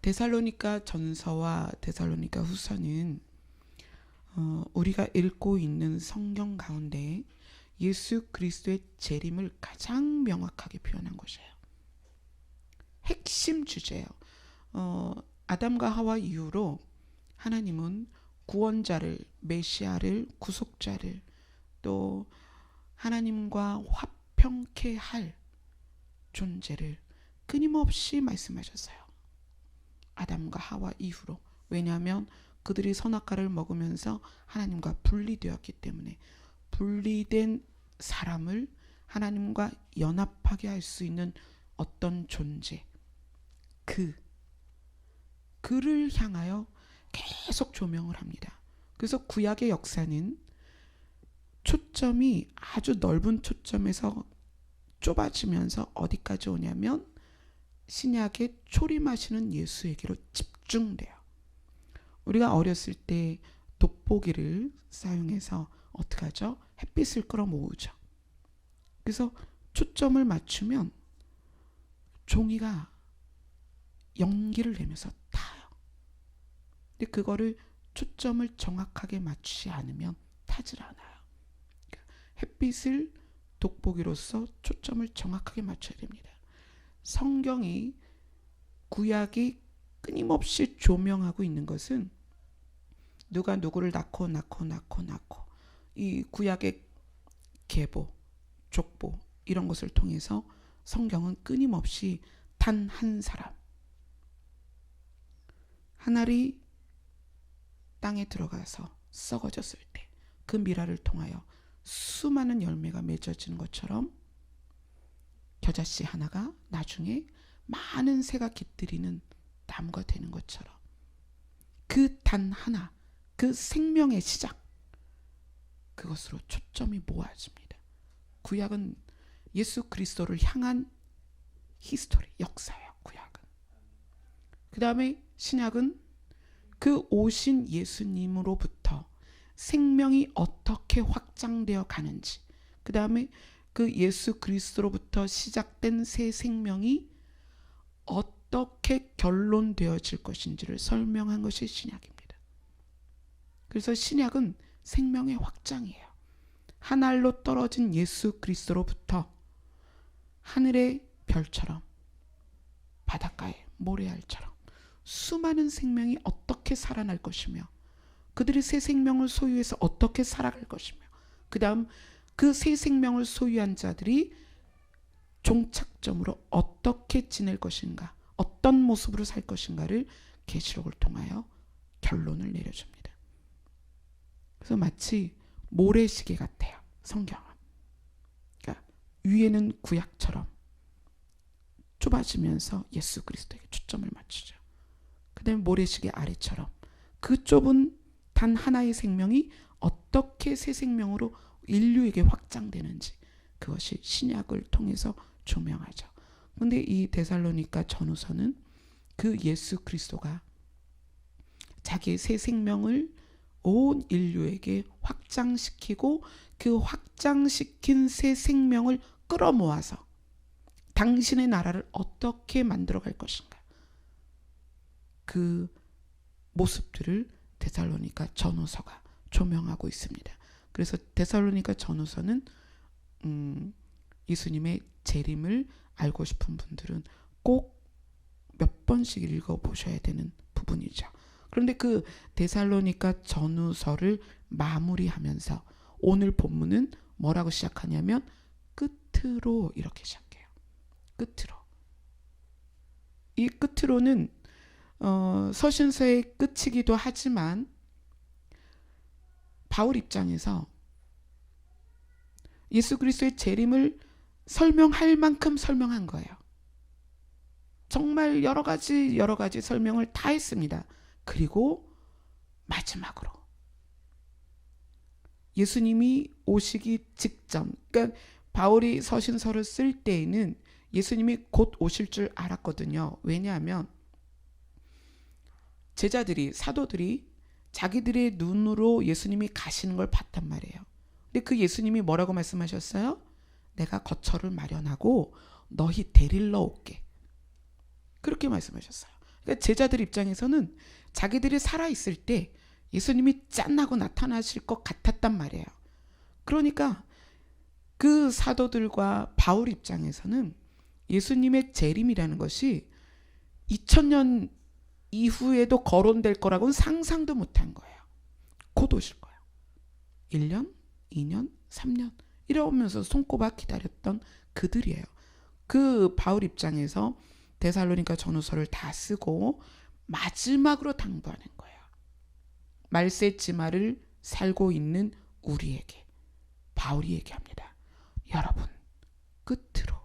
데살로니가 전서와 데살로니가 후서는 우리가 읽고 있는 성경 가운데 예수 그리스도의 재림을 가장 명확하게 표현한 것이에요. 핵심 주제예요. 아담과 하와 이후로 하나님은 구원자를, 메시아를, 구속자를, 또 하나님과 화평케 할 존재를 끊임없이 말씀하셨어요. 아담과 하와 이후로. 왜냐하면 그들이 선악과를 먹으면서 하나님과 분리되었기 때문에, 분리된 사람을 하나님과 연합하게 할 수 있는 어떤 존재, 그를 향하여 계속 조명을 합니다. 그래서 구약의 역사는 초점이 아주 넓은 초점에서 좁아지면서 어디까지 오냐면 신약의 초림하시는 예수에게로 집중돼요. 우리가 어렸을 때 돋보기를 사용해서 어떻게 하죠? 햇빛을 끌어모으죠. 그래서 초점을 맞추면 종이가 연기를 내면서 타요. 근데 그거를 초점을 정확하게 맞추지 않으면 타질 않아요. 햇빛을 돋보기로서 초점을 정확하게 맞춰야 됩니다. 성경이, 구약이 끊임없이 조명하고 있는 것은 누가 누구를 낳고 이 구약의 계보, 족보 이런 것을 통해서 성경은 끊임없이 단 한 사람, 한 알이 땅에 들어가서 썩어졌을 때 그 미라를 통하여 수많은 열매가 맺어지는 것처럼 겨자씨 하나가 나중에 많은 새가 깃들이는 나무가 되는 것처럼 그 단 하나, 그 생명의 시작, 그것으로 초점이 모아집니다. 구약은 예수 그리스도를 향한 히스토리, 역사예요. 구약은. 그 다음에 신약은 그 오신 예수님으로부터 생명이 어떻게 확장되어 가는지, 그 다음에 그 예수 그리스도로부터 시작된 새 생명이 어떻게 결론되어질 것인지를 설명한 것이 신약입니다. 그래서 신약은 생명의 확장이에요. 하늘로 떨어진 예수 그리스도로부터 하늘의 별처럼, 바닷가의 모래알처럼 수많은 생명이 어떻게 살아날 것이며, 그들이 새 생명을 소유해서 어떻게 살아갈 것이며, 그 다음 그 새 생명을 소유한 자들이 종착점으로 어떻게 지낼 것인가, 어떤 모습으로 살 것인가를 계시록을 통하여 결론을 내려줍니다. 그래서 마치 모래시계 같아요. 성경은. 그러니까 위에는 구약처럼 좁아지면서 예수 그리스도에게 초점을 맞추죠. 그 다음에 모래시계 아래처럼 그 좁은 단 하나의 생명이 어떻게 새 생명으로 인류에게 확장되는지, 그것이 신약을 통해서 조명하죠. 그런데 이 데살로니가 전후서는 그 예수 그리스도가 자기의 새 생명을 온 인류에게 확장시키고 그 확장시킨 새 생명을 끌어모아서 당신의 나라를 어떻게 만들어갈 것인가, 그 모습들을 데살로니가 전후서가 조명하고 있습니다. 그래서 데살로니가 전후서는 예수님의 재림을 알고 싶은 분들은 꼭 몇 번씩 읽어보셔야 되는 부분이죠. 그런데 그 데살로니가 전후서를 마무리하면서 오늘 본문은 뭐라고 시작하냐면 끝으로 이렇게 시작해요. 끝으로. 이 끝으로는 서신서의 끝이기도 하지만 바울 입장에서 예수 그리스도의 재림을 설명할 만큼 설명한 거예요. 정말 여러 가지 설명을 다 했습니다. 그리고 마지막으로 예수님이 오시기 직전, 그러니까 바울이 서신서를 쓸 때에는 예수님이 곧 오실 줄 알았거든요. 왜냐하면 제자들이, 사도들이 자기들의 눈으로 예수님이 가시는 걸 봤단 말이에요. 근데 그 예수님이 뭐라고 말씀하셨어요? 내가 거처를 마련하고 너희 데리러 올게. 그렇게 말씀하셨어요. 그러니까 제자들 입장에서는 자기들이 살아있을 때 예수님이 짠하고 나타나실 것 같았단 말이에요. 그러니까 그 사도들과 바울 입장에서는 예수님의 재림이라는 것이 2000년 이후에도 거론될 거라고는 상상도 못한 거예요. 곧 오실 거예요. 1년, 2년, 3년 이러면서 손꼽아 기다렸던 그들이에요. 그 바울 입장에서 데살로니가 전후서를 다 쓰고 마지막으로 당부하는 거예요. 말세지마를 살고 있는 우리에게 바울이 얘기합니다. 여러분, 끝으로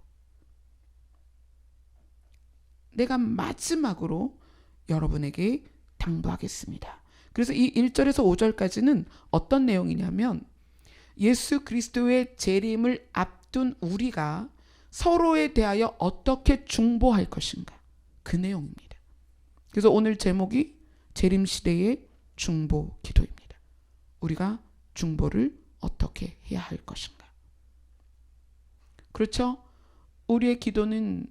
내가 마지막으로 여러분에게 당부하겠습니다. 그래서 이 1절에서 5절까지는 어떤 내용이냐면 예수 그리스도의 재림을 앞둔 우리가 서로에 대하여 어떻게 중보할 것인가, 그 내용입니다. 그래서 오늘 제목이 재림시대의 중보 기도입니다. 우리가 중보를 어떻게 해야 할 것인가. 그렇죠? 우리의 기도는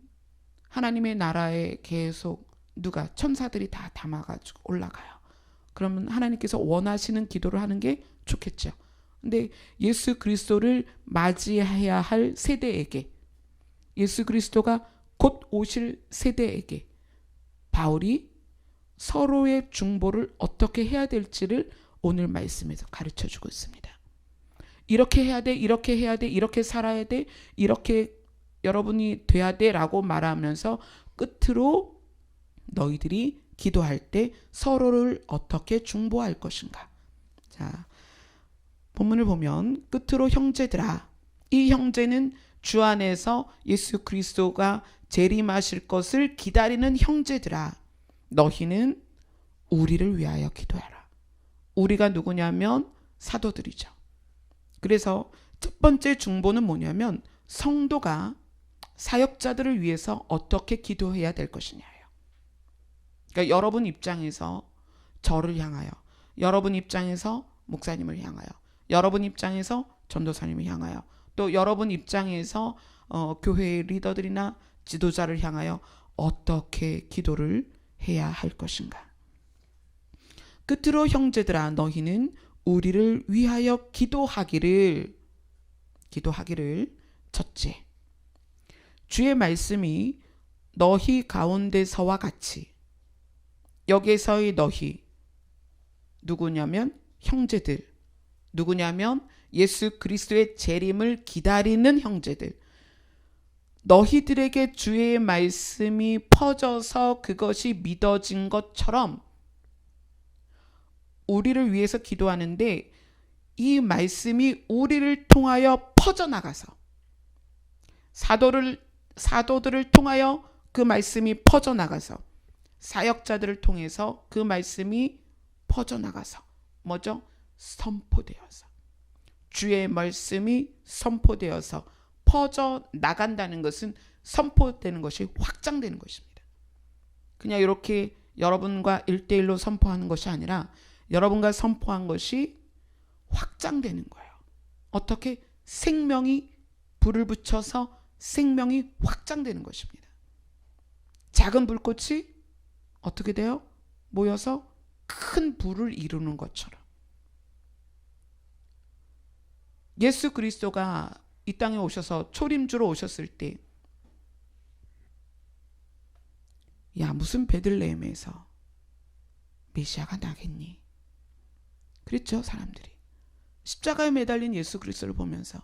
하나님의 나라에 계속 누가 천사들이 다 담아가지고 올라가요. 그러면 하나님께서 원하시는 기도를 하는 게 좋겠죠. 근데 예수 그리스도를 맞이해야 할 세대에게, 예수 그리스도가 곧 오실 세대에게 바울이 서로의 중보를 어떻게 해야 될지를 오늘 말씀에서 가르쳐 주고 있습니다. 이렇게 해야 돼, 이렇게 해야 돼, 이렇게 살아야 돼, 이렇게 여러분이 돼야 돼 라고 말하면서 끝으로 너희들이 기도할 때 서로를 어떻게 중보할 것인가. 자, 본문을 보면 끝으로 형제들아, 이 형제는 주 안에서 예수 그리스도가 재림하실 것을 기다리는 형제들아, 너희는 우리를 위하여 기도하라. 우리가 누구냐면 사도들이죠. 그래서 첫 번째 중보는 뭐냐면 성도가 사역자들을 위해서 어떻게 기도해야 될 것이냐예요. 그러니까 여러분 입장에서 저를 향하여, 여러분 입장에서 목사님을 향하여, 여러분 입장에서 전도사님을 향하여, 또 여러분 입장에서 교회 리더들이나 지도자를 향하여 어떻게 기도를 해야 할 것인가. 끝으로 형제들아, 너희는 우리를 위하여 기도하기를. 첫째, 주의 말씀이 너희 가운데서와 같이, 여기서의 너희 누구냐면 형제들, 누구냐면 예수 그리스도의 재림을 기다리는 형제들, 너희들에게 주의 말씀이 퍼져서 그것이 믿어진 것처럼 우리를 위해서 기도하는데, 이 말씀이 우리를 통하여 퍼져나가서 사도들을 통하여 그 말씀이 퍼져나가서 사역자들을 통해서 그 말씀이 퍼져나가서 뭐죠? 선포되어서, 주의 말씀이 선포되어서 퍼져나간다는 것은 선포되는 것이 확장되는 것입니다. 그냥 이렇게 여러분과 1대1로 선포하는 것이 아니라 여러분과 선포한 것이 확장되는 거예요. 어떻게? 생명이 불을 붙여서 생명이 확장되는 것입니다. 작은 불꽃이 어떻게 돼요? 모여서 큰 불을 이루는 것처럼. 예수 그리스도가 이 땅에 오셔서 초림주로 오셨을 때, 야, 무슨 베들레헴에서 메시아가 나겠니? 그랬죠, 사람들이. 십자가에 매달린 예수 그리스도를 보면서,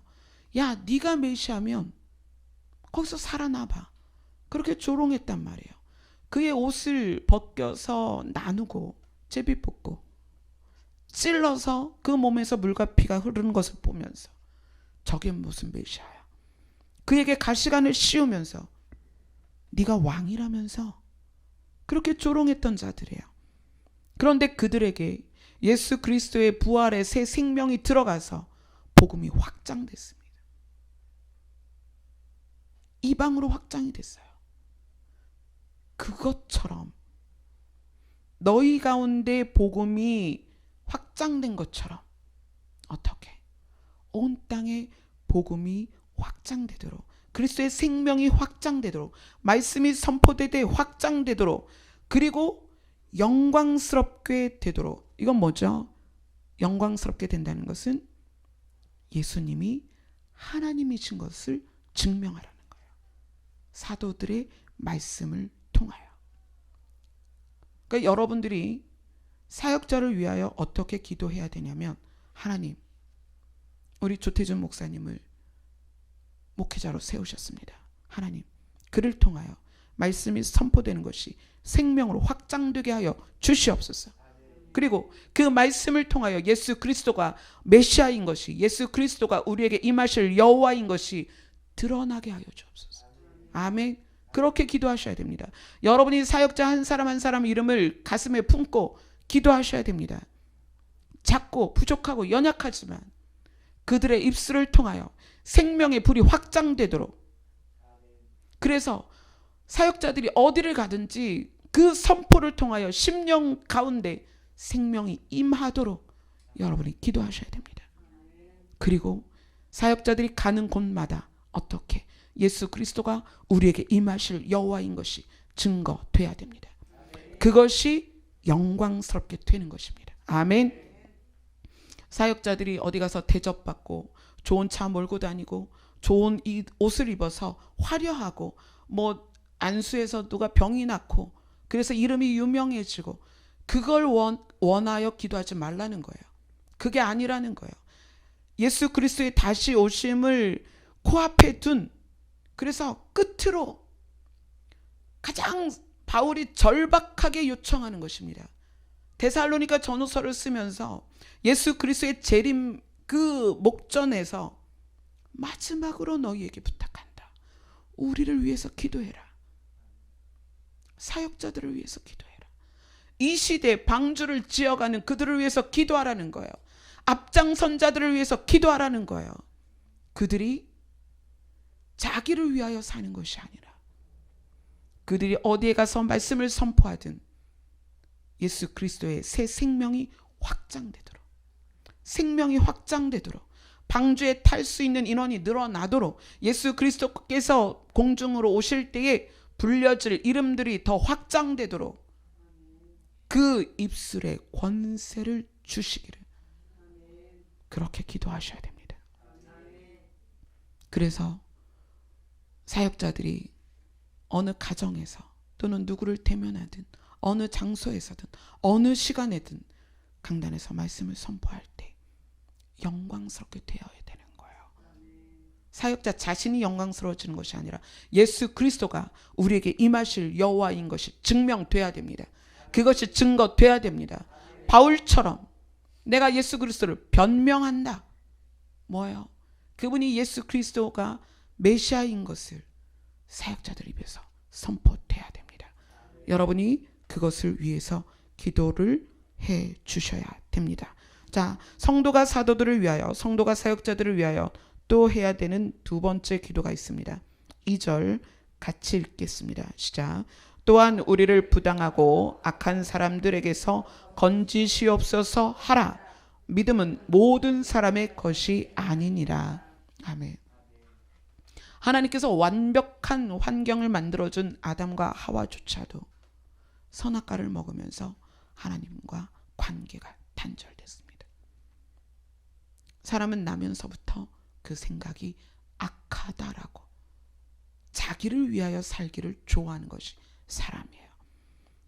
야, 네가 메시아면 거기서 살아나봐. 그렇게 조롱했단 말이에요. 그의 옷을 벗겨서 나누고 제비 뽑고 찔러서 그 몸에서 물과 피가 흐르는 것을 보면서, 저게 무슨 메시아야. 그에게 가시관을 씌우면서 네가 왕이라면서 그렇게 조롱했던 자들이에요. 그런데 그들에게 예수 그리스도의 부활의 새 생명이 들어가서 복음이 확장됐습니다. 이방으로 확장이 됐어요. 그것처럼 너희 가운데 복음이 확장된 것처럼 어떻게? 온 땅에 복음이 확장되도록, 그리스도의 생명이 확장되도록, 말씀이 선포되되 확장되도록 그리고 영광스럽게 되도록. 이건 뭐죠? 영광스럽게 된다는 것은 예수님이 하나님이신 것을 증명하라는 거예요. 사도들의 말씀을 통하여. 그러니까 여러분들이 사역자를 위하여 어떻게 기도해야 되냐면, 하나님, 우리 조태준 목사님을 목회자로 세우셨습니다. 하나님, 그를 통하여 말씀이 선포되는 것이 생명으로 확장되게 하여 주시옵소서. 그리고 그 말씀을 통하여 예수 그리스도가 메시아인 것이, 예수 그리스도가 우리에게 임하실 여호와인 것이 드러나게 하여 주옵소서. 아멘. 그렇게 기도하셔야 됩니다. 여러분이 사역자 한 사람 한 사람 이름을 가슴에 품고 기도하셔야 됩니다. 작고 부족하고 연약하지만 그들의 입술을 통하여 생명의 불이 확장되도록. 그래서 사역자들이 어디를 가든지 그 선포를 통하여 심령 가운데 생명이 임하도록 여러분이 기도하셔야 됩니다. 그리고 사역자들이 가는 곳마다 어떻게 예수 그리스도가 우리에게 임하실 여호와인 것이 증거돼야 됩니다. 그것이 영광스럽게 되는 것입니다. 아멘. 사역자들이 어디 가서 대접받고 좋은 차 몰고 다니고 좋은 옷을 입어서 화려하고 뭐 안수에서 누가 병이 낫고 그래서 이름이 유명해지고 그걸 원하여 기도하지 말라는 거예요. 그게 아니라는 거예요. 예수 그리스도의 다시 오심을 코앞에 둔, 그래서 끝으로 가장 바울이 절박하게 요청하는 것입니다. 데살로니가 전후서를 쓰면서 예수 그리스도의 재림 그 목전에서 마지막으로 너희에게 부탁한다. 우리를 위해서 기도해라. 사역자들을 위해서 기도해라. 이 시대에 방주를 지어가는 그들을 위해서 기도하라는 거예요. 앞장선자들을 위해서 기도하라는 거예요. 그들이 자기를 위하여 사는 것이 아니라 그들이 어디에 가서 말씀을 선포하든 예수 그리스도의 새 생명이 확장되도록, 생명이 확장되도록, 방주에 탈 수 있는 인원이 늘어나도록, 예수 그리스도께서 공중으로 오실 때에 불려질 이름들이 더 확장되도록 그 입술에 권세를 주시기를 그렇게 기도하셔야 됩니다. 그래서 사역자들이 어느 가정에서 또는 누구를 대면하든 어느 장소에서든 어느 시간에든 강단에서 말씀을 선포할 때 영광스럽게 되어야 되는 거예요. 사역자 자신이 영광스러워지는 것이 아니라 예수 그리스도가 우리에게 임하실 여호와인 것이 증명돼야 됩니다. 그것이 증거돼야 됩니다. 바울처럼 내가 예수 그리스도를 변명한다. 뭐예요? 그분이 예수 그리스도가 메시아인 것을 사역자들 입에서 선포돼야 됩니다. 여러분이 그것을 위해서 기도를 해 주셔야 됩니다. 자, 성도가 사도들을 위하여, 성도가 사역자들을 위하여 또 해야 되는 두 번째 기도가 있습니다. 2절 같이 읽겠습니다. 시작. 또한 우리를 부당하고 악한 사람들에게서 건지시옵소서 하라. 믿음은 모든 사람의 것이 아니니라. 아멘. 하나님께서 완벽한 환경을 만들어준 아담과 하와조차도 선악과를 먹으면서 하나님과 관계가 단절됐습니다. 사람은 나면서부터 그 생각이 악하다라고, 자기를 위하여 살기를 좋아하는 것이 사람이에요.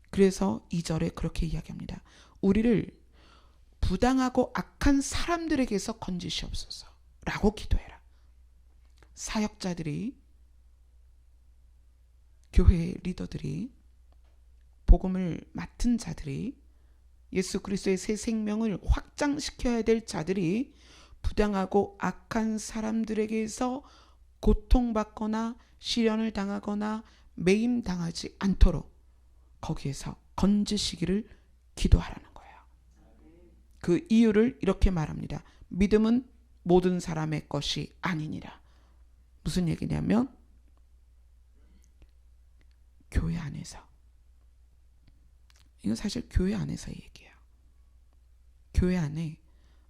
그래서 2절에 그렇게 이야기합니다. 우리를 부당하고 악한 사람들에게서 건지시옵소서 라고 기도해라. 사역자들이, 교회 리더들이, 복음을 맡은 자들이, 예수 그리스도의 새 생명을 확장시켜야 될 자들이 부당하고 악한 사람들에게서 고통받거나 시련을 당하거나 매임당하지 않도록 거기에서 건지시기를 기도하라는 거예요. 그 이유를 이렇게 말합니다. 믿음은 모든 사람의 것이 아니니라. 무슨 얘기냐면 교회 안에서, 이건 사실 교회 안에서의 얘기예요. 교회 안에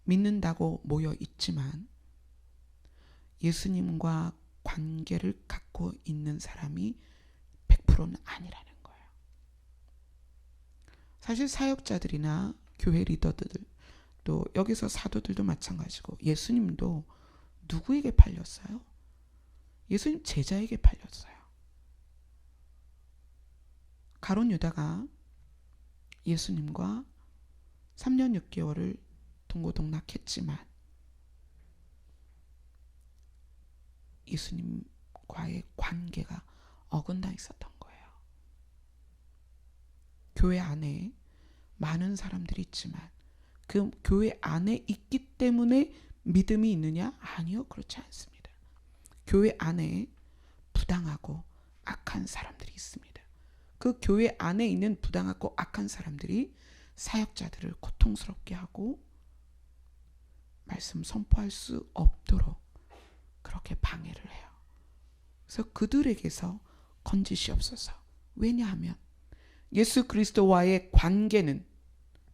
믿는다고 모여 있지만 예수님과 관계를 갖고 있는 사람이 100%는 아니라는 거예요. 사실 사역자들이나 교회 리더들, 또 여기서 사도들도 마찬가지고 예수님도 누구에게 팔렸어요? 예수님 제자에게 팔렸어요. 가룟 유다가 예수님과 3년 6개월을 동고동락했지만 예수님과의 관계가 어긋나 있었던 거예요. 교회 안에 많은 사람들이 있지만 그 교회 안에 있기 때문에 믿음이 있느냐? 아니요, 그렇지 않습니다. 교회 안에 부당하고 악한 사람들이 있습니다. 그 교회 안에 있는 부당하고 악한 사람들이 사역자들을 고통스럽게 하고 말씀 선포할 수 없도록 그렇게 방해를 해요. 그래서 그들에게서 건지시옵소서. 왜냐하면 예수 그리스도와의 관계는,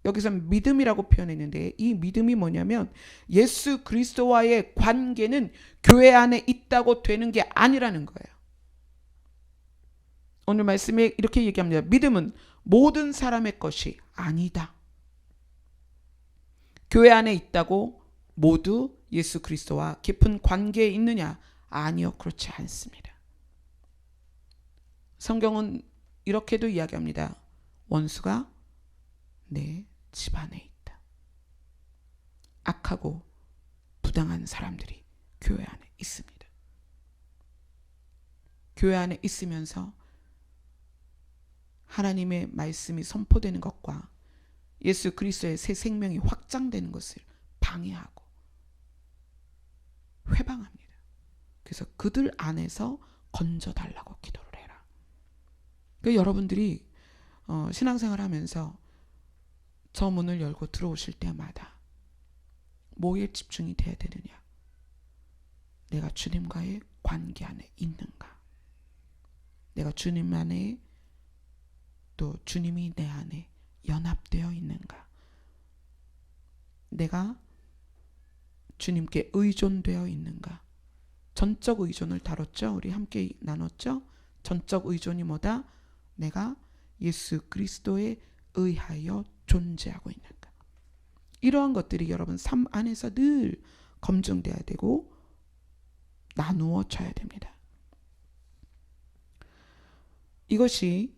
여기서 믿음이라고 표현했는데 이 믿음이 뭐냐면 예수 그리스도와의 관계는 교회 안에 있다고 되는 게 아니라는 거예요. 오늘 말씀에 이렇게 얘기합니다. 믿음은 모든 사람의 것이 아니다. 교회 안에 있다고 모두 예수 그리스도와 깊은 관계에 있느냐? 아니요, 그렇지 않습니다. 성경은 이렇게도 이야기합니다. 원수가 내 집안에 있다. 악하고 부당한 사람들이 교회 안에 있습니다. 교회 안에 있으면서 하나님의 말씀이 선포되는 것과 예수 그리스도의 새 생명이 확장되는 것을 방해하고 회방합니다. 그래서 그들 안에서 건져달라고 기도를 해라. 그러니까 여러분들이 신앙생활 하면서 저 문을 열고 들어오실 때마다 뭐에 집중이 돼야 되느냐? 내가 주님과의 관계 안에 있는가? 내가 주님 안에, 또 주님이 내 안에 연합되어 있는가? 내가 주님께 의존되어 있는가? 전적 의존을 다뤘죠? 우리 함께 나눴죠? 전적 의존이 뭐다? 내가 예수 그리스도에 의하여 존재하고 있는가? 이러한 것들이 여러분 삶 안에서 늘 검증돼야 되고 나누어져야 됩니다. 이것이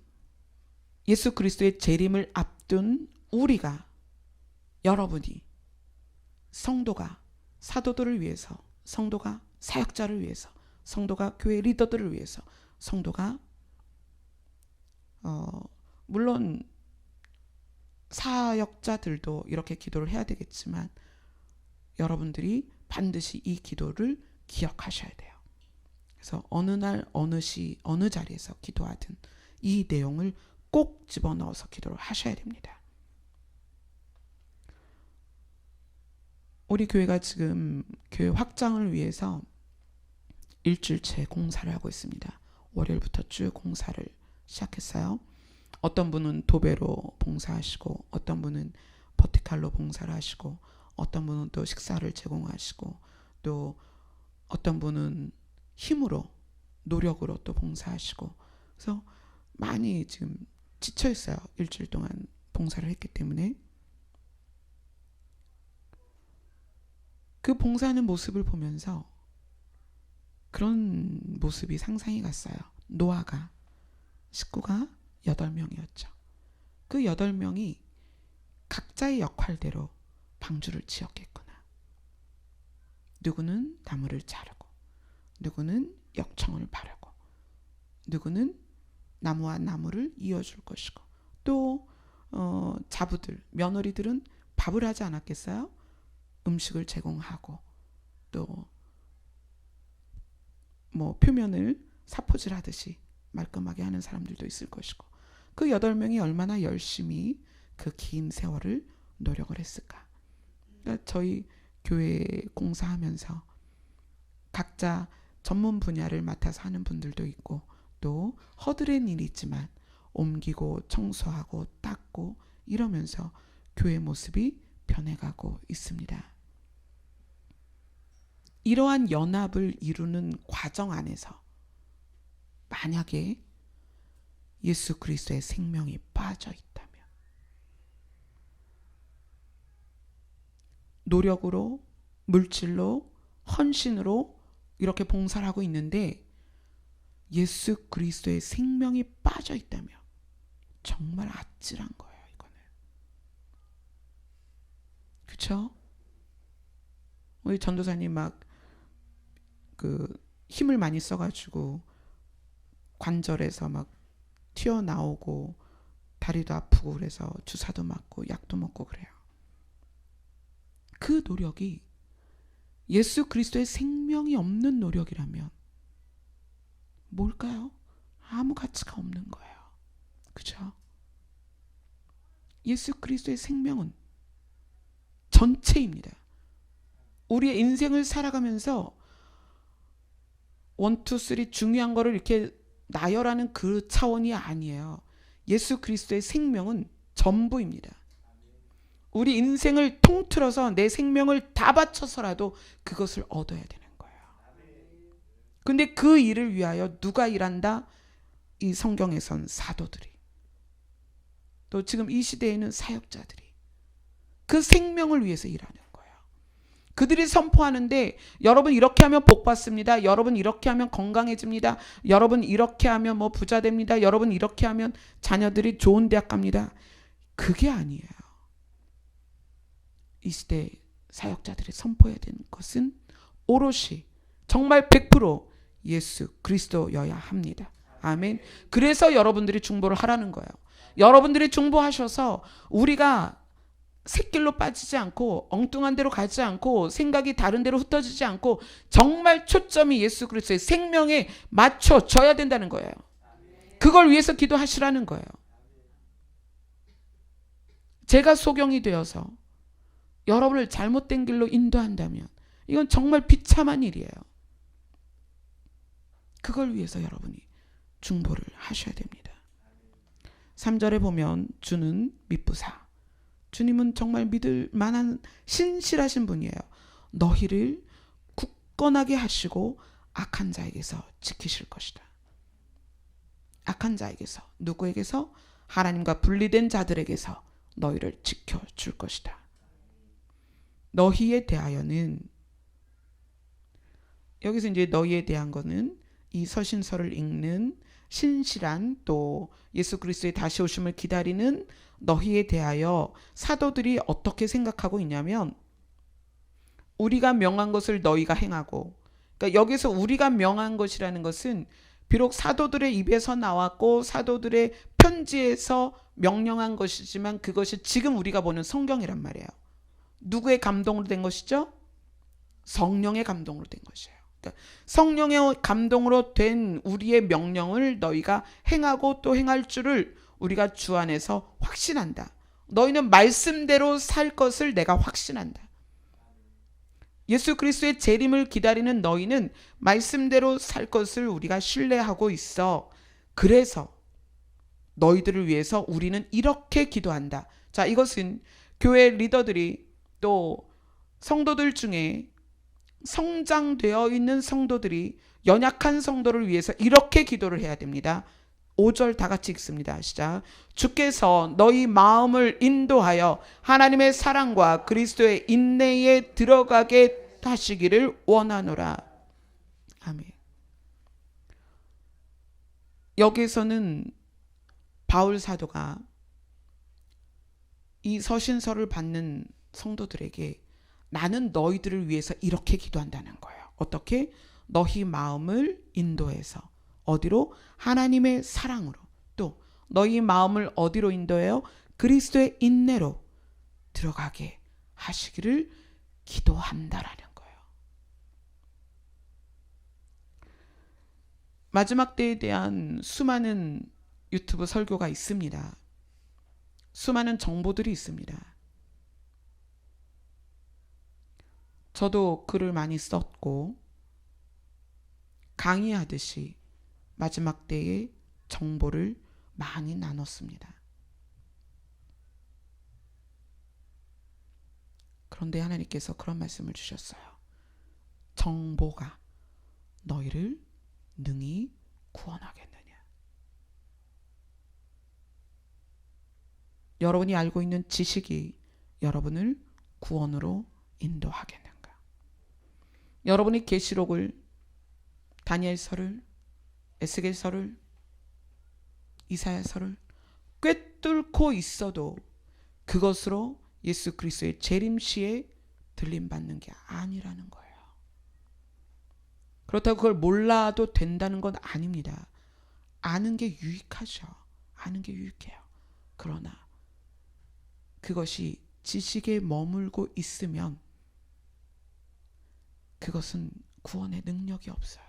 예수 그리스도의 재림을 앞둔 우리가, 여러분이, 성도가 사도들을 위해서, 성도가 사역자를 위해서, 성도가 교회 리더들을 위해서, 성도가 물론 사역자들도 이렇게 기도를 해야 되겠지만 여러분들이 반드시 이 기도를 기억하셔야 돼요. 그래서 어느 날 어느 시 어느 자리에서 기도하든 이 내용을 꼭 집어넣어서 기도를 하셔야 됩니다. 우리 교회가 지금 교회 확장을 위해서 일주일째 공사를 하고 있습니다. 월요일부터 쭉 공사를 시작했어요. 어떤 분은 도배로 봉사하시고, 어떤 분은 버티칼로 봉사를 하시고, 어떤 분은 또 식사를 제공하시고, 또 어떤 분은 힘으로, 노력으로 또 봉사하시고, 그래서 많이 지금 지쳐 있어요. 일주일 동안 봉사를 했기 때문에. 그 봉사하는 모습을 보면서 그런 모습이 상상이 갔어요. 노아가, 식구가 8명이었죠. 그 8명이 각자의 역할대로 방주를 지었겠구나. 누구는 나무를 자르고, 누구는 역청을 바르고, 누구는 나무와 나무를 이어줄 것이고, 또 자부들, 며느리들은 밥을 하지 않았겠어요? 음식을 제공하고, 또 뭐 표면을 사포질 하듯이 말끔하게 하는 사람들도 있을 것이고, 그 8명이 얼마나 열심히 그 긴 세월을 노력을 했을까. 그러니까 저희 교회 공사하면서 각자 전문 분야를 맡아서 하는 분들도 있고, 또 허드렛 일이 있지만 옮기고 청소하고 닦고 이러면서 교회 모습이 변해가고 있습니다. 이러한 연합을 이루는 과정 안에서 만약에 예수 그리스도의 생명이 빠져 있다면, 노력으로, 물질로, 헌신으로 이렇게 봉사를 하고 있는데 예수 그리스도의 생명이 빠져 있다면 정말 아찔한 거예요. 이거는. 그렇죠? 우리 전도사님 막 힘을 많이 써가지고 관절에서 막 튀어나오고 다리도 아프고 그래서 주사도 맞고 약도 먹고 그래요. 그 노력이 예수 그리스도의 생명이 없는 노력이라면 뭘까요? 아무 가치가 없는 거예요. 그죠? 예수 그리스도의 생명은 전체입니다. 우리의 인생을 살아가면서 1, 2, 3 중요한 거를 이렇게 나열하는 그 차원이 아니에요. 예수 그리스도의 생명은 전부입니다. 우리 인생을 통틀어서 내 생명을 다 바쳐서라도 그것을 얻어야 되는 거예요. 근데 그 일을 위하여 누가 일한다? 이 성경에선 사도들이, 또 지금 이 시대에는 사역자들이 그 생명을 위해서 일하는 거예요. 그들이 선포하는데 여러분 이렇게 하면 복 받습니다. 여러분 이렇게 하면 건강해집니다. 여러분 이렇게 하면 뭐 부자 됩니다. 여러분 이렇게 하면 자녀들이 좋은 대학 갑니다. 그게 아니에요. 이 시대 사역자들이 선포해야 되는 것은 오롯이 정말 100% 예수 그리스도여야 합니다. 아멘. 그래서 여러분들이 중보를 하라는 거예요. 여러분들이 중보하셔서 우리가 샛길로 빠지지 않고 엉뚱한 데로 가지 않고 생각이 다른 데로 흩어지지 않고 정말 초점이 예수 그리스도의 생명에 맞춰져야 된다는 거예요. 그걸 위해서 기도하시라는 거예요. 제가 소경이 되어서 여러분을 잘못된 길로 인도한다면 이건 정말 비참한 일이에요. 그걸 위해서 여러분이 중보를 하셔야 됩니다. 3절에 보면 주는 미쁘사, 주님은 정말 믿을 만한 신실하신 분이에요. 너희를 굳건하게 하시고 악한 자에게서 지키실 것이다. 악한 자에게서, 누구에게서? 하나님과 분리된 자들에게서 너희를 지켜줄 것이다. 너희에 대하여는, 여기서 이제 너희에 대한 거는 이 서신서를 읽는 신실한 또 예수 그리스도의 다시 오심을 기다리는 너희에 대하여 사도들이 어떻게 생각하고 있냐면, 우리가 명한 것을 너희가 행하고, 그러니까 여기서 우리가 명한 것이라는 것은 비록 사도들의 입에서 나왔고 사도들의 편지에서 명령한 것이지만 그것이 지금 우리가 보는 성경이란 말이에요. 누구의 감동으로 된 것이죠? 성령의 감동으로 된 것이에요. 그러니까 성령의 감동으로 된 우리의 명령을 너희가 행하고 또 행할 줄을 우리가 주 안에서 확신한다. 너희는 말씀대로 살 것을 내가 확신한다. 예수 그리스도의 재림을 기다리는 너희는 말씀대로 살 것을 우리가 신뢰하고 있어. 그래서 너희들을 위해서 우리는 이렇게 기도한다. 자, 이것은 교회 리더들이 또 성도들 중에 성장되어 있는 성도들이 연약한 성도를 위해서 이렇게 기도를 해야 됩니다. 5절 다 같이 읽습니다. 시작. 주께서 너희 마음을 인도하여 하나님의 사랑과 그리스도의 인내에 들어가게 하시기를 원하노라. 아멘. 여기서는 바울 사도가 이 서신서를 받는 성도들에게 나는 너희들을 위해서 이렇게 기도한다는 거예요. 어떻게? 너희 마음을 인도해서 어디로? 하나님의 사랑으로. 또 너희 마음을 어디로 인도해요? 그리스도의 인내로 들어가게 하시기를 기도한다라는 거예요. 마지막 때에 대한 수많은 유튜브 설교가 있습니다. 수많은 정보들이 있습니다. 저도 글을 많이 썼고 강의하듯이 마지막 때의 정보를 많이 나눴습니다. 그런데 하나님께서 그런 말씀을 주셨어요. 정보가 너희를 능히 구원하겠느냐. 여러분이 알고 있는 지식이 여러분을 구원으로 인도하겠는가? 여러분이 계시록을, 다니엘서를, 에스겔서를, 이사야서를 꿰뚫고 있어도 그것으로 예수 그리스도의 재림시에 들림받는 게 아니라는 거예요. 그렇다고 그걸 몰라도 된다는 건 아닙니다. 아는 게 유익하죠. 아는 게 유익해요. 그러나 그것이 지식에 머물고 있으면 그것은 구원의 능력이 없어요.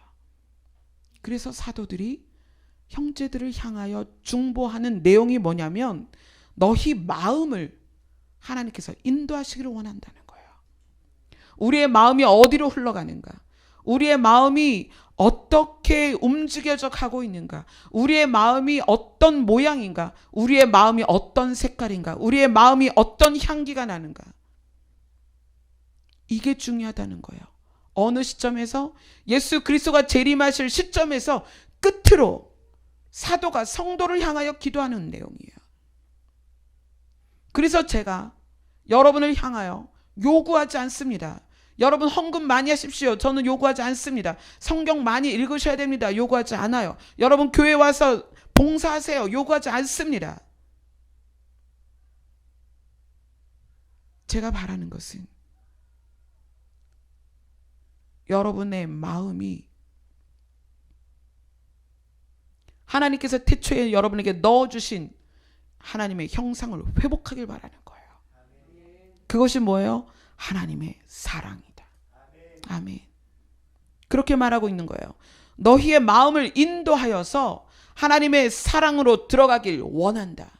그래서 사도들이 형제들을 향하여 중보하는 내용이 뭐냐면 너희 마음을 하나님께서 인도하시기를 원한다는 거예요. 우리의 마음이 어디로 흘러가는가? 우리의 마음이 어떻게 움직여져 가고 있는가? 우리의 마음이 어떤 모양인가? 우리의 마음이 어떤 색깔인가? 우리의 마음이 어떤 향기가 나는가? 이게 중요하다는 거예요. 어느 시점에서 예수 그리스도가 재림하실 시점에서 끝으로 사도가 성도를 향하여 기도하는 내용이에요. 그래서 제가 여러분을 향하여 요구하지 않습니다. 여러분 헌금 많이 하십시오. 저는 요구하지 않습니다. 성경 많이 읽으셔야 됩니다. 요구하지 않아요. 여러분 교회 와서 봉사하세요. 요구하지 않습니다. 제가 바라는 것은 여러분의 마음이 하나님께서 태초에 여러분에게 넣어주신 하나님의 형상을 회복하길 바라는 거예요. 그것이 뭐예요? 하나님의 사랑이다. 아멘. 그렇게 말하고 있는 거예요. 너희의 마음을 인도하여서 하나님의 사랑으로 들어가길 원한다.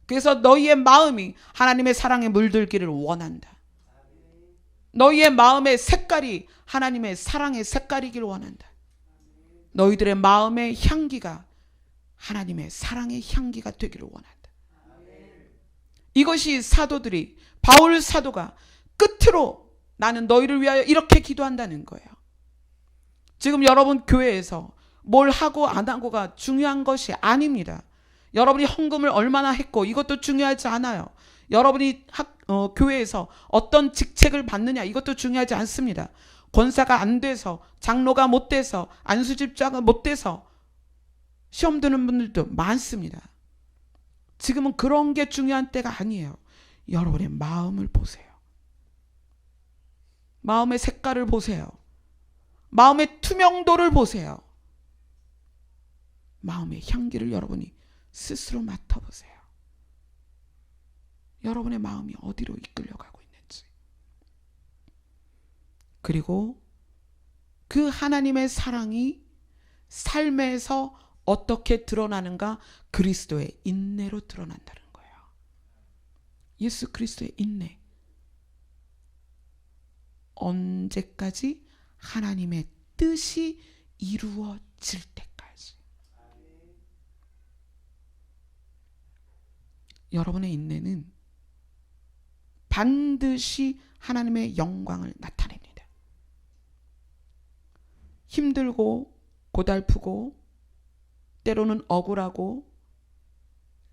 그래서 너희의 마음이 하나님의 사랑에 물들기를 원한다. 너희의 마음의 색깔이 하나님의 사랑의 색깔이길 원한다. 너희들의 마음의 향기가 하나님의 사랑의 향기가 되기를 원한다. 이것이 사도들이, 바울 사도가 끝으로 나는 너희를 위하여 이렇게 기도한다는 거예요. 지금 여러분 교회에서 뭘 하고 안 하고가 중요한 것이 아닙니다. 여러분이 헌금을 얼마나 했고 이것도 중요하지 않아요. 여러분이 교회에서 어떤 직책을 받느냐 이것도 중요하지 않습니다. 권사가 안 돼서, 장로가 못 돼서, 안수집자가 못 돼서 시험 드는 분들도 많습니다. 지금은 그런 게 중요한 때가 아니에요. 여러분의 마음을 보세요. 마음의 색깔을 보세요. 마음의 투명도를 보세요. 마음의 향기를 여러분이 스스로 맡아보세요. 여러분의 마음이 어디로 이끌려가고 있는지. 그리고 그 하나님의 사랑이 삶에서 어떻게 드러나는가? 그리스도의 인내로 드러난다는 거예요. 예수 그리스도의 인내. 언제까지? 하나님의 뜻이 이루어질 때까지. 여러분의 인내는 반드시 하나님의 영광을 나타냅니다. 힘들고 고달프고 때로는 억울하고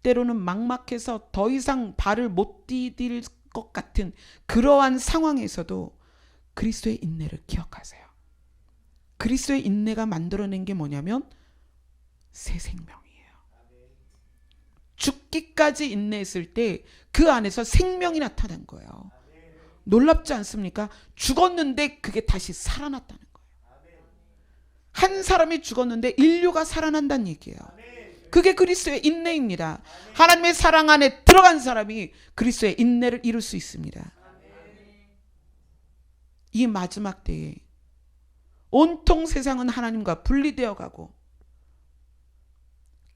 때로는 막막해서 더 이상 발을 못 디딜 것 같은 그러한 상황에서도 그리스도의 인내를 기억하세요. 그리스도의 인내가 만들어낸 게 뭐냐면 새 생명이에요. 죽기까지 인내했을 때 그 안에서 생명이 나타난 거예요. 놀랍지 않습니까? 죽었는데 그게 다시 살아났다는 거예요. 한 사람이 죽었는데 인류가 살아난다는 얘기예요. 그게 그리스도의 인내입니다. 하나님의 사랑 안에 들어간 사람이 그리스도의 인내를 이룰 수 있습니다. 이 마지막 때에 온통 세상은 하나님과 분리되어 가고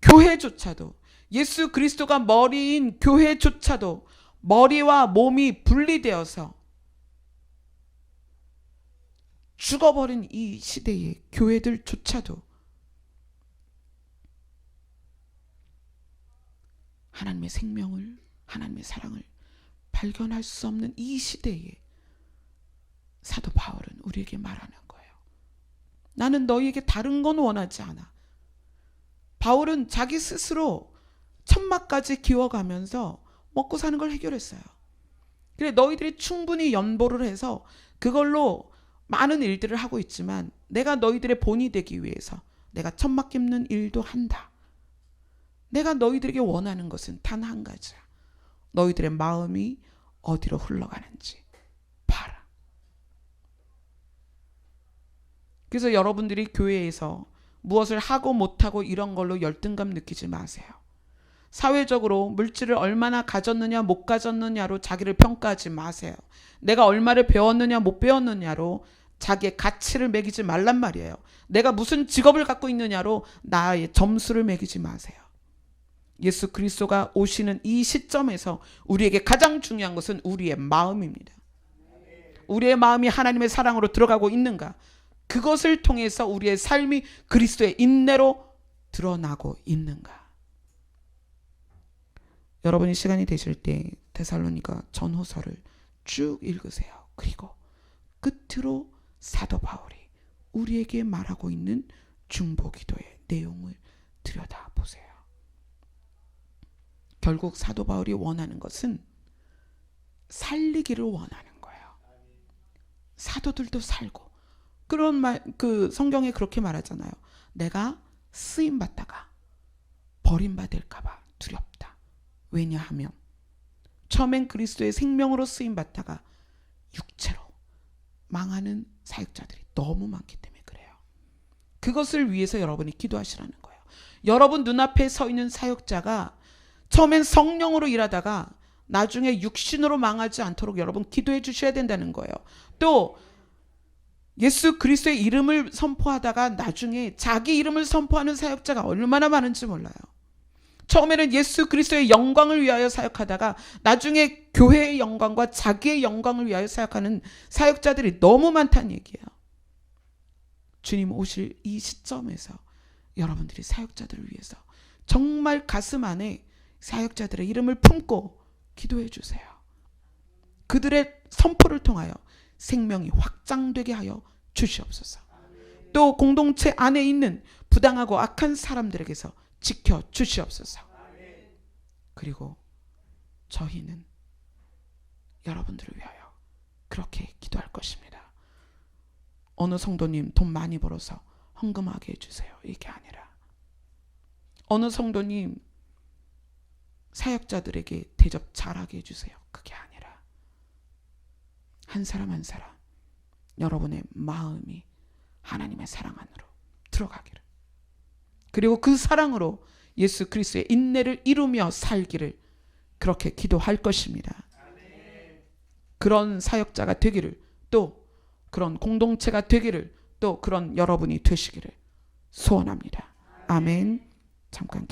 교회조차도, 예수 그리스도가 머리인 교회조차도 머리와 몸이 분리되어서 죽어버린 이 시대의 교회들조차도 하나님의 생명을, 하나님의 사랑을 발견할 수 없는 이 시대에 사도 바울은 우리에게 말하는 거예요. 나는 너희에게 다른 건 원하지 않아. 바울은 자기 스스로 천막까지 기워가면서 먹고 사는 걸 해결했어요. 그래, 너희들이 충분히 연보를 해서 그걸로 많은 일들을 하고 있지만 내가 너희들의 본이 되기 위해서 내가 천막 깁는 일도 한다. 내가 너희들에게 원하는 것은 단 한 가지야. 너희들의 마음이 어디로 흘러가는지 봐라. 그래서 여러분들이 교회에서 무엇을 하고 못하고 이런 걸로 열등감 느끼지 마세요. 사회적으로 물질을 얼마나 가졌느냐 못 가졌느냐로 자기를 평가하지 마세요. 내가 얼마를 배웠느냐 못 배웠느냐로 자기의 가치를 매기지 말란 말이에요. 내가 무슨 직업을 갖고 있느냐로 나의 점수를 매기지 마세요. 예수 그리스도가 오시는 이 시점에서 우리에게 가장 중요한 것은 우리의 마음입니다. 우리의 마음이 하나님의 사랑으로 들어가고 있는가? 그것을 통해서 우리의 삶이 그리스도의 인내로 드러나고 있는가? 여러분이 시간이 되실 때 데살로니가 전후서를 쭉 읽으세요. 그리고 끝으로 사도 바울이 우리에게 말하고 있는 중보기도의 내용을 들여다보세요. 결국 사도 바울이 원하는 것은 살리기를 원하는 거예요. 사도들도 살고 그런 그 성경에 그렇게 말하잖아요. 내가 쓰임 받다가 버림받을까 봐 두렵다. 왜냐하면 처음엔 그리스도의 생명으로 쓰임 받다가 육체로 망하는 사역자들이 너무 많기 때문에 그래요. 그것을 위해서 여러분이 기도하시라는 거예요. 여러분 눈앞에 서 있는 사역자가 처음엔 성령으로 일하다가 나중에 육신으로 망하지 않도록 여러분 기도해 주셔야 된다는 거예요. 또 예수 그리스도의 이름을 선포하다가 나중에 자기 이름을 선포하는 사역자가 얼마나 많은지 몰라요. 처음에는 예수 그리스도의 영광을 위하여 사역하다가 나중에 교회의 영광과 자기의 영광을 위하여 사역하는 사역자들이 너무 많다는 얘기예요. 주님 오실 이 시점에서 여러분들이 사역자들을 위해서 정말 가슴 안에 사역자들의 이름을 품고 기도해 주세요. 그들의 선포를 통하여 생명이 확장되게 하여 주시옵소서. 또 공동체 안에 있는 부당하고 악한 사람들에게서 지켜 주시옵소서. 그리고 저희는 여러분들을 위하여 그렇게 기도할 것입니다. 어느 성도님 돈 많이 벌어서 헌금하게 해주세요. 이게 아니라 어느 성도님 사역자들에게 대접 잘하게 해주세요. 그게 아니라 한 사람 한 사람 여러분의 마음이 하나님의 사랑 안으로 들어가기를, 그리고 그 사랑으로 예수 그리스도의 인내를 이루며 살기를 그렇게 기도할 것입니다. 그런 사역자가 되기를, 또 그런 공동체가 되기를, 또 그런 여러분이 되시기를 소원합니다. 아멘. 잠깐